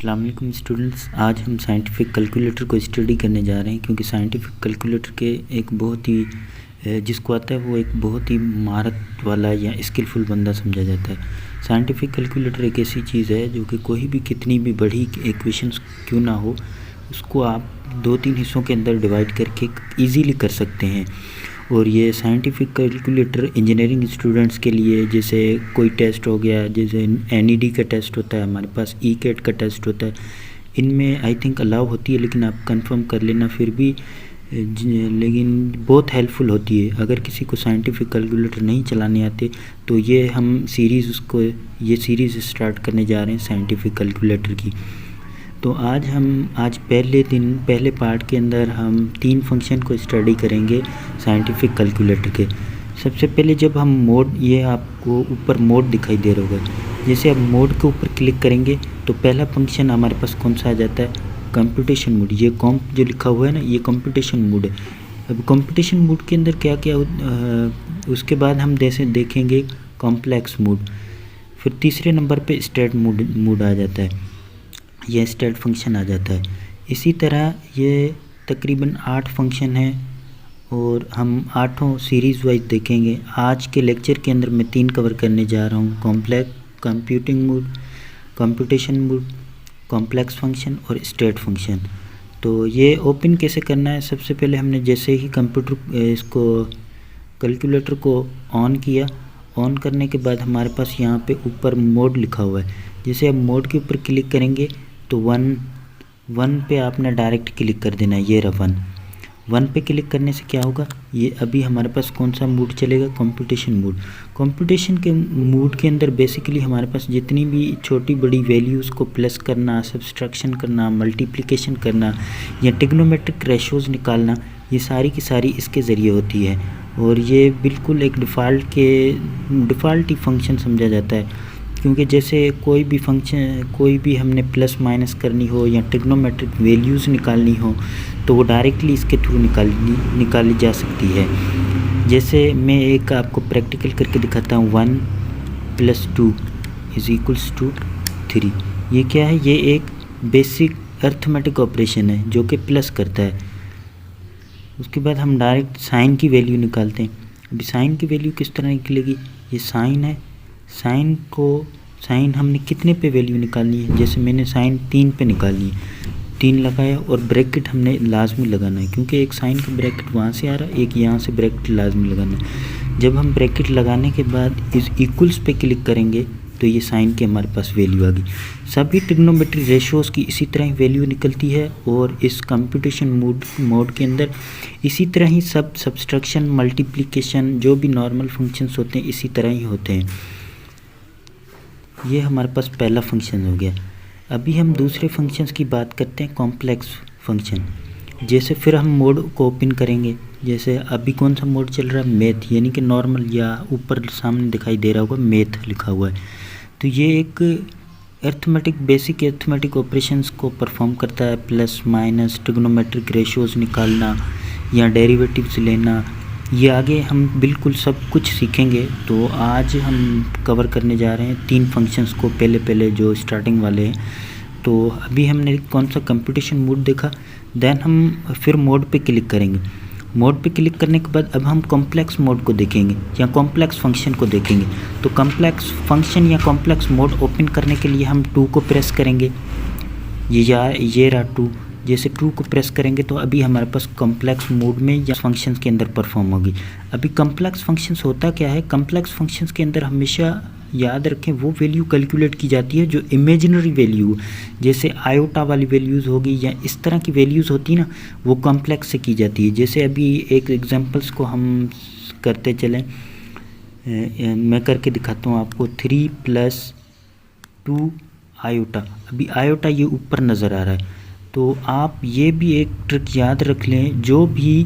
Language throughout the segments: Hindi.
अस्सलाम वालेकुम स्टूडेंट्स। आज हम साइंटिफिक कैलकुलेटर को स्टडी करने जा रहे हैं, क्योंकि साइंटिफिक कैलकुलेटर के एक बहुत ही जिसको आता है वो एक बहुत ही महारत वाला या स्किलफुल बंदा समझा जाता है। साइंटिफिक कैलकुलेटर एक ऐसी चीज़ है जो कि कोई भी कितनी भी बड़ी इक्वेशंस क्यों ना हो, उसको आप 2-3 हिस्सों के अंदर डिवाइड करके ईज़िली कर सकते हैं। और ये साइंटिफिक कैलकुलेटर इंजीनियरिंग स्टूडेंट्स के लिए, जैसे कोई टेस्ट हो गया, जैसे NED का टेस्ट होता है, हमारे पास ECAT का टेस्ट होता है, इनमें आई थिंक अलाउ होती है, लेकिन आप कंफर्म कर लेना फिर भी। लेकिन बहुत हेल्पफुल होती है। अगर किसी को साइंटिफिक कैलकुलेटर नहीं चलाने आते तो ये हम ये सीरीज़ स्टार्ट करने जा रहे हैं साइंटिफिक कैलकुलेटर की। तो आज पहले पार्ट के अंदर हम 3 फंक्शन को स्टडी करेंगे साइंटिफिक कैलकुलेटर के। सबसे पहले जब हम मोड, ये आपको ऊपर मोड दिखाई दे रहा होगा, जैसे आप मोड के ऊपर क्लिक करेंगे तो पहला फंक्शन हमारे पास कौन सा आ जाता है, कंप्यूटेशन मोड। ये कॉम्प जो लिखा हुआ है ना, ये कंप्यूटेशन मोड है। अब कंप्यूटेशन मोड के अंदर क्या क्या उसके बाद हम जैसे देखेंगे कॉम्प्लेक्स मोड, फिर तीसरे नंबर पे स्टेट मोड आ जाता है, यह स्टेट फंक्शन आ जाता है। इसी तरह ये तकरीबन 8 फंक्शन हैं और हम 8 सीरीज़ वाइज देखेंगे। आज के लेक्चर के अंदर मैं 3 कवर करने जा रहा हूँ, computing mode, computation mode, complex function और स्टेट फंक्शन। तो ये ओपन कैसे करना है, सबसे पहले हमने जैसे ही कैलकुलेटर को ऑन किया, ऑन करने के बाद हमारे पास यहाँ पे ऊपर मोड लिखा हुआ है। जैसे आप मोड के ऊपर क्लिक करेंगे तो वन पे आपने डायरेक्ट क्लिक कर देना है। ये रहा 1 पे क्लिक करने से क्या होगा, ये अभी हमारे पास कौन सा मोड चलेगा, कंप्यूटेशन मोड। कंप्यूटेशन के मोड के अंदर बेसिकली हमारे पास जितनी भी छोटी बड़ी वैल्यूज़ को प्लस करना, सब्सट्रैक्शन करना, मल्टीप्लिकेशन करना या ट्रिग्नोमेट्रिक रेशोज़ निकालना, ये सारी की सारी इसके ज़रिए होती है। और ये बिल्कुल एक डिफ़ॉल्ट ही फंक्शन समझा जाता है, क्योंकि जैसे कोई भी हमने प्लस माइनस करनी हो या ट्रिग्नोमेट्रिक वैल्यूज़ निकालनी हो तो वो डायरेक्टली इसके थ्रू निकाली जा सकती है। जैसे मैं एक आपको प्रैक्टिकल करके दिखाता हूँ। 1 + 2 = 3। ये क्या है, ये एक बेसिक अर्थमेटिक ऑपरेशन है जो कि प्लस करता है। उसके बाद हम डायरेक्ट साइन की वैल्यू निकालते हैं। अभी साइन की वैल्यू किस तरह निकलेगी, ये साइन है, साइन हमने कितने पे वैल्यू निकालनी है, जैसे मैंने साइन 3 पे निकालनी है, 3 लगाया और ब्रैकेट हमने लाजमी लगाना है, क्योंकि एक साइन का ब्रैकेट वहाँ से आ रहा है, एक यहाँ से ब्रैकेट लाजमी लगाना है। जब हम ब्रैकेट लगाने के बाद इस इक्वल्स पे क्लिक करेंगे तो ये साइन की हमारे पास वैल्यू आ गई। सभी ट्रिग्नोमेट्री रेशोज़ की इसी तरह ही वैल्यू निकलती है और इस कंप्यूटेशन मोड के अंदर इसी तरह ही सब्सट्रैक्शन, मल्टीप्लिकेशन, जो भी नॉर्मल फंक्शंस होते हैं इसी तरह ही होते हैं। ये हमारे पास पहला फंक्शन हो गया। अभी हम दूसरे फंक्शंस की बात करते हैं, कॉम्प्लेक्स फंक्शन। जैसे फिर हम मोड को ओपन करेंगे, जैसे अभी कौन सा मोड चल रहा है, मैथ, यानी कि नॉर्मल, या ऊपर सामने दिखाई दे रहा होगा मैथ लिखा हुआ है। तो ये एक बेसिक अर्थमेटिक ऑपरेशंस को परफॉर्म करता है, प्लस माइनस, ट्रिग्नोमेट्रिक रेशोज़ निकालना या डेरिवेटिव्स लेना। ये आगे हम बिल्कुल सब कुछ सीखेंगे। तो आज हम कवर करने जा रहे हैं 3 फंक्शंस को, पहले जो स्टार्टिंग वाले हैं। तो अभी हमने कौन सा कंप्यूटेशन मोड देखा, देन हम फिर मोड पे क्लिक करेंगे। मोड पे क्लिक करने के बाद अब हम कॉम्प्लेक्स मोड को देखेंगे या कॉम्प्लेक्स फंक्शन को देखेंगे। तो कॉम्प्लेक्स फंक्शन या कॉम्प्लेक्स मोड ओपन करने के लिए हम 2 को प्रेस करेंगे। ये रहा 2। जैसे 2 को प्रेस करेंगे तो अभी हमारे पास कॉम्प्लेक्स मोड में या फंक्शंस के अंदर परफॉर्म होगी। अभी कॉम्प्लेक्स फंक्शंस होता क्या है, कॉम्प्लेक्स फंक्शंस के अंदर हमेशा याद रखें वो वैल्यू कैलकुलेट की जाती है जो इमेजिनरी वैल्यू, जैसे आयोटा वाली वैल्यूज़ होगी या इस तरह की वैल्यूज़ होती है ना, वो कॉम्प्लेक्स से की जाती है। जैसे अभी एक एग्जांपल्स को हम करते चलें, मैं करके दिखाता हूँ आपको। 3 + 2 आयोटा। अभी आयोटा ये ऊपर नज़र आ रहा है, तो आप ये भी एक ट्रिक याद रख लें, जो भी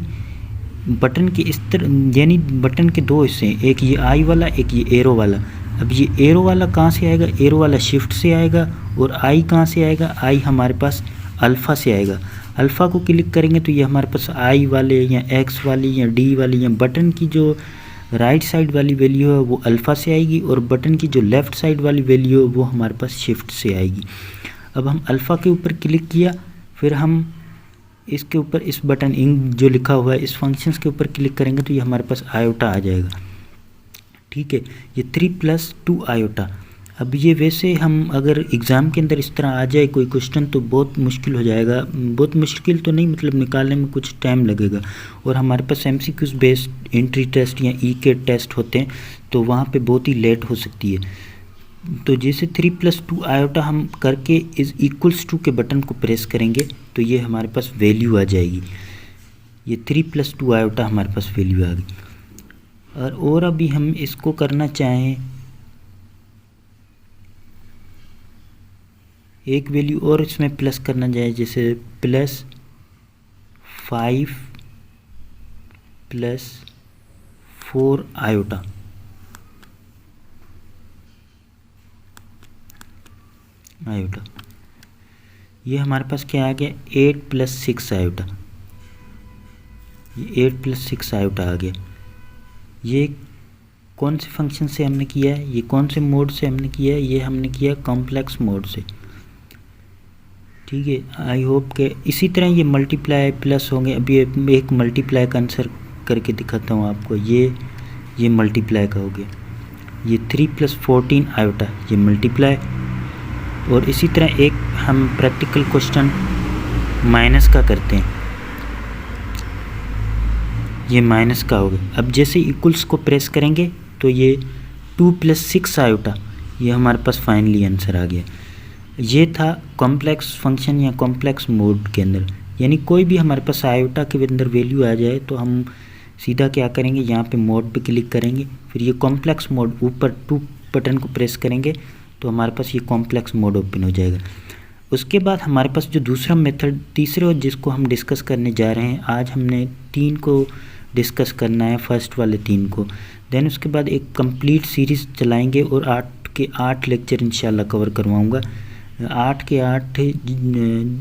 बटन के इस तरह, यानी बटन के 2 हिस्से हैं, एक ये आई वाला, एक ये एरो वाला। अब ये एरो वाला कहाँ से आएगा, एरो वाला शिफ्ट से आएगा, और आई कहाँ से आएगा, आई हमारे पास अल्फ़ा से आएगा। अल्फ़ा को क्लिक करेंगे तो ये हमारे पास आई वाले या एक्स वाली या डी वाली या बटन की जो राइट साइड वाली वैल्यू है वो अल्फ़ा से आएगी, और बटन की जो लेफ़्ट साइड वाली वैल्यू है वो हमारे पास शिफ्ट से आएगी। अब हम अल्फ़ा के ऊपर क्लिक किया, फिर हम इसके ऊपर इस बटन इंक जो लिखा हुआ है इस फंक्शंस के ऊपर क्लिक करेंगे तो ये हमारे पास आयोटा आ जाएगा। ठीक है, ये 3+2 आयोटा। अब ये वैसे हम अगर एग्ज़ाम के अंदर इस तरह आ जाए कोई क्वेश्चन तो बहुत मुश्किल हो जाएगा, बहुत मुश्किल तो नहीं, मतलब निकालने में कुछ टाइम लगेगा। और हमारे पास MCQs बेस्ड एंट्री टेस्ट या के टेस्ट होते हैं तो वहाँ पे बहुत ही लेट हो सकती है। तो जैसे 3+2 आयोटा हम करके इज इक्वल्स टू के बटन को प्रेस करेंगे तो ये हमारे पास वैल्यू आ जाएगी। ये 3+2 आयोटा हमारे पास वैल्यू आ गई। और अभी हम इसको करना चाहें एक वैल्यू और इसमें प्लस करना चाहे, जैसे +5 + 4 आयोटा। ये हमारे पास क्या आ गया 8 + 6 आयोटा। ये 8 + 6 आयोटा आ गया। ये कौन से फंक्शन से हमने किया है, ये कौन से मोड से हमने किया है, ये हमने किया कॉम्प्लेक्स मोड से। ठीक है, आई होप के इसी तरह ये मल्टीप्लाई प्लस होंगे। अभी एक मल्टीप्लाई का आंसर करके दिखाता हूँ आपको। ये मल्टीप्लाई का हो गया, ये 3 + 14 आयोटा, ये मल्टीप्लाई। और इसी तरह एक हम प्रैक्टिकल क्वेश्चन माइनस का करते हैं, ये माइनस का हो गया। अब जैसे इक्वल्स को प्रेस करेंगे तो ये 2 + 6 आयोटा, ये हमारे पास फाइनली आंसर आ गया। ये था कॉम्प्लेक्स फंक्शन या कॉम्प्लेक्स मोड के अंदर, यानी कोई भी हमारे पास आयोटा के अंदर वैल्यू आ जाए तो हम सीधा क्या करेंगे, यहाँ पे मोड पे क्लिक करेंगे, फिर ये कॉम्प्लेक्स मोड ऊपर 2 बटन को प्रेस करेंगे तो हमारे पास ये कॉम्प्लेक्स मोड ओपन हो जाएगा। उसके बाद हमारे पास जो दूसरा मेथड तीसरे और जिसको हम डिस्कस करने जा रहे हैं, आज हमने 3 को डिस्कस करना है, फर्स्ट वाले 3 को। देन उसके बाद एक कंप्लीट सीरीज़ चलाएंगे और 8 के 8 लेक्चर इंशाल्लाह कवर करवाऊँगा। 8 के 8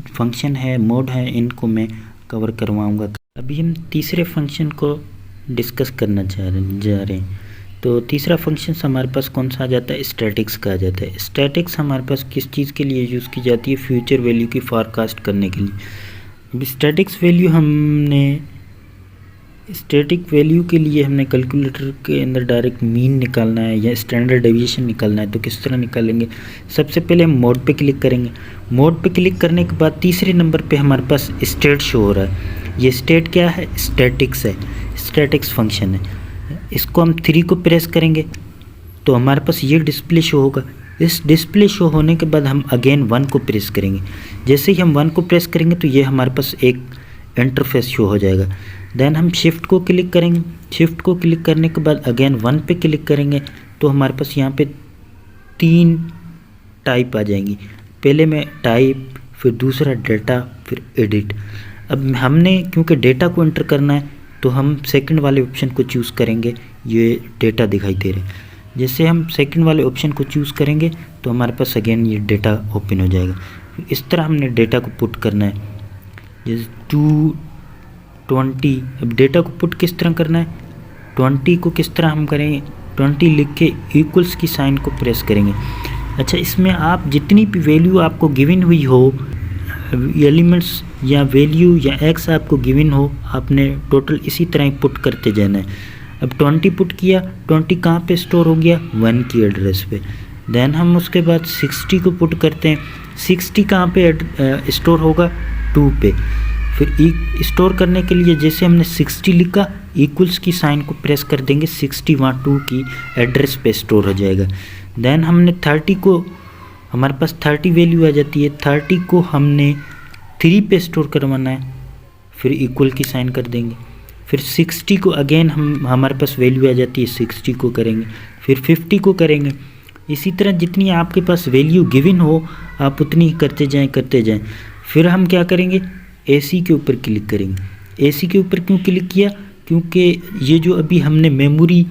फंक्शन है, मोड है, इनको मैं कवर करवाऊँगा। अभी हम तीसरे फंक्शन को डिस्कस करना जा रहे हैं। तो तीसरा फंक्शन हमारे पास कौन सा आ जाता है, स्टैटिक्स का आ जाता है। स्टैटिक्स हमारे पास किस चीज़ के लिए यूज़ की जाती है, फ्यूचर वैल्यू की फॉरकास्ट करने के लिए। अभी स्टैटिक्स वैल्यू स्टैटिक वैल्यू के लिए हमने कैलकुलेटर के अंदर डायरेक्ट मीन निकालना है या स्टैंडर्ड डेविएशन निकालना है। तो किस तरह निकालेंगे, सबसे पहले हम मोड पे क्लिक करेंगे। मोड पे क्लिक करने के बाद तीसरे नंबर पे हमारे पास स्टेट शो हो रहा है। ये स्टेट क्या है, स्टैटिक्स है, स्टैटिक्स फंक्शन है। इसको हम 3 को प्रेस करेंगे तो हमारे पास ये डिस्प्ले शो होगा। इस डिस्प्ले शो होने के बाद हम अगेन 1 को प्रेस करेंगे। जैसे ही हम 1 को प्रेस करेंगे तो ये हमारे पास एक इंटरफेस शो हो जाएगा। देन हम शिफ्ट को क्लिक करेंगे। शिफ्ट को क्लिक करने के बाद अगेन 1 पे क्लिक करेंगे तो हमारे पास यहाँ पे 3 टाइप आ जाएंगी। पहले में टाइप, फिर दूसरा डेटा, फिर एडिट। अब हमने क्योंकि डेटा को एंटर करना है तो हम सेकंड वाले ऑप्शन को चूज़ करेंगे। ये डेटा दिखाई दे रहा है, जैसे हम सेकंड वाले ऑप्शन को चूज़ करेंगे तो हमारे पास अगेन ये डेटा ओपन हो जाएगा। इस तरह हमने डेटा को पुट करना है, जैसे 220। अब डेटा को पुट किस तरह करना है, 20 को किस तरह हम करेंगे, 20 लिख के इक्वल्स की साइन को प्रेस करेंगे। अच्छा, इसमें आप जितनी भी वैल्यू आपको गिवन हुई हो, एलिमेंट्स या वैल्यू या एक्स आपको गिवन हो, आपने टोटल इसी तरह ही पुट करते जाना है। अब 20 पुट किया, 20 कहाँ पे स्टोर हो गया, 1 की एड्रेस पे। देन हम उसके बाद 60 को पुट करते हैं। 60 कहाँ पे स्टोर होगा, 2 पे। फिर स्टोर करने के लिए जैसे हमने 60 लिखा, इक्वल्स की साइन को प्रेस कर देंगे, 60 वहाँ 2 की एड्रेस पे स्टोर हो जाएगा। देन हमने 30 को, हमारे पास 30 वैल्यू आ जाती है, 30 को हमने 3 पे स्टोर करवाना है, फिर इक्वल की साइन कर देंगे। फिर 60 को अगेन हमारे पास वैल्यू आ जाती है, 60 को करेंगे, फिर 50 को करेंगे। इसी तरह जितनी आपके पास वैल्यू गिवन हो आप उतनी करते जाएं। फिर हम क्या करेंगे, AC के ऊपर क्लिक करेंगे। AC के ऊपर क्यों क्लिक किया, क्योंकि ये जो अभी हमने मेमोरी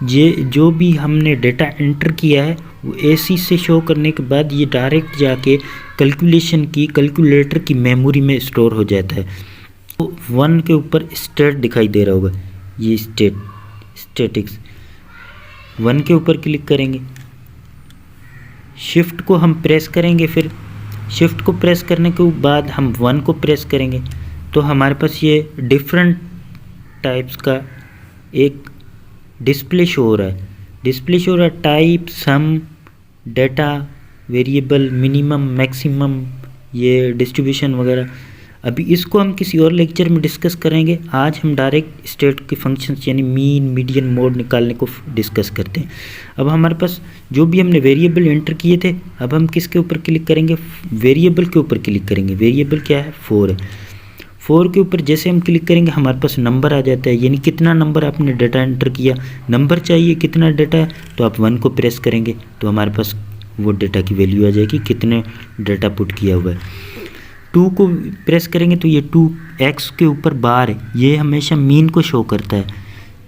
जो भी हमने डेटा एंटर किया है वो AC से शो करने के बाद ये डायरेक्ट जाके कैलकुलेटर की मेमोरी में स्टोर हो जाता है। तो 1 के ऊपर स्टेट दिखाई दे रहा होगा, ये स्टैटिक्स। 1 के ऊपर क्लिक करेंगे, शिफ्ट को हम प्रेस करेंगे, फिर शिफ्ट को प्रेस करने के बाद हम 1 को प्रेस करेंगे तो हमारे पास ये डिफरेंट टाइप्स का एक डिस्प्ले शो हो रहा है। डिस्प्ले शो हो रहा है टाइप, सम, डेटा, वेरिएबल, मिनिमम, मैक्सिमम, ये डिस्ट्रीब्यूशन वगैरह। अभी इसको हम किसी और लेक्चर में डिस्कस करेंगे। आज हम डायरेक्ट स्टेट के फंक्शंस यानी मीन, मीडियन, मोड निकालने को डिस्कस करते हैं। अब हमारे पास जो भी हमने वेरिएबल एंटर किए थे, अब हम किसके ऊपर क्लिक करेंगे? वेरिएबल के ऊपर क्लिक करेंगे। वेरिएबल क्या है? 4 है। 4 के ऊपर जैसे हम क्लिक करेंगे हमारे पास नंबर आ जाता है, यानी कितना नंबर आपने डाटा एंटर किया। नंबर चाहिए कितना डाटा है तो आप 1 को प्रेस करेंगे तो हमारे पास वो डाटा की वैल्यू आ जाएगी कितने डाटा पुट किया हुआ है। 2 को प्रेस करेंगे तो ये 2x के ऊपर बार है, ये हमेशा मीन को शो करता है,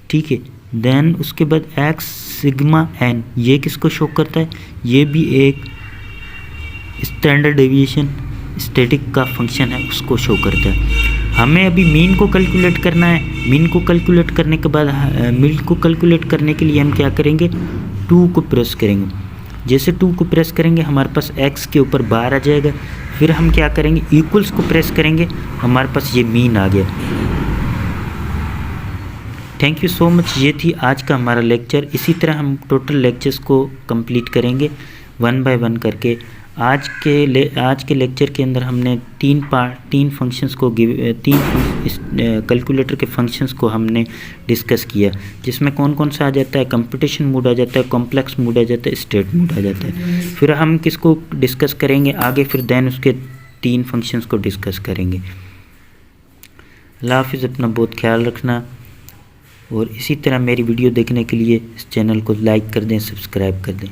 ठीक है। देन उसके बाद x सिग्मा n, ये किसको शो करता है? ये भी एक स्टैंडर्ड डेविएशन स्टैटिक का फंक्शन है, उसको शो करता है। हमें अभी मीन को कैलकुलेट करना है। मीन को कैलकुलेट करने के बाद मीन को कैलकुलेट करने के लिए हम क्या करेंगे? 2 को प्रेस करेंगे। जैसे 2 को प्रेस करेंगे हमारे पास x के ऊपर बार आ जाएगा। फिर हम क्या करेंगे? इक्वल्स को प्रेस करेंगे, हमारे पास ये मीन आ गया। Thank you so much. ये थी आज का हमारा लेक्चर। इसी तरह हम टोटल लेक्चर्स को कंप्लीट करेंगे 1 बाय 1 करके। आज के लेक्चर के अंदर हमने 3 फंक्शंस को 3 कैलकुलेटर के फंक्शंस को हमने डिस्कस किया, जिसमें कौन कौन सा आ जाता है? कंप्यूटेशन मोड आ जाता है, कॉम्प्लेक्स मोड आ जाता है, स्टेट मोड आ जाता है। फिर हम किसको डिस्कस करेंगे आगे? फिर देन उसके 3 फंक्शंस को डिस्कस करेंगे। अल्लाह हाफिज़, अपना बहुत ख्याल रखना और इसी तरह मेरी वीडियो देखने के लिए इस चैनल को लाइक कर दें, सब्सक्राइब कर दें।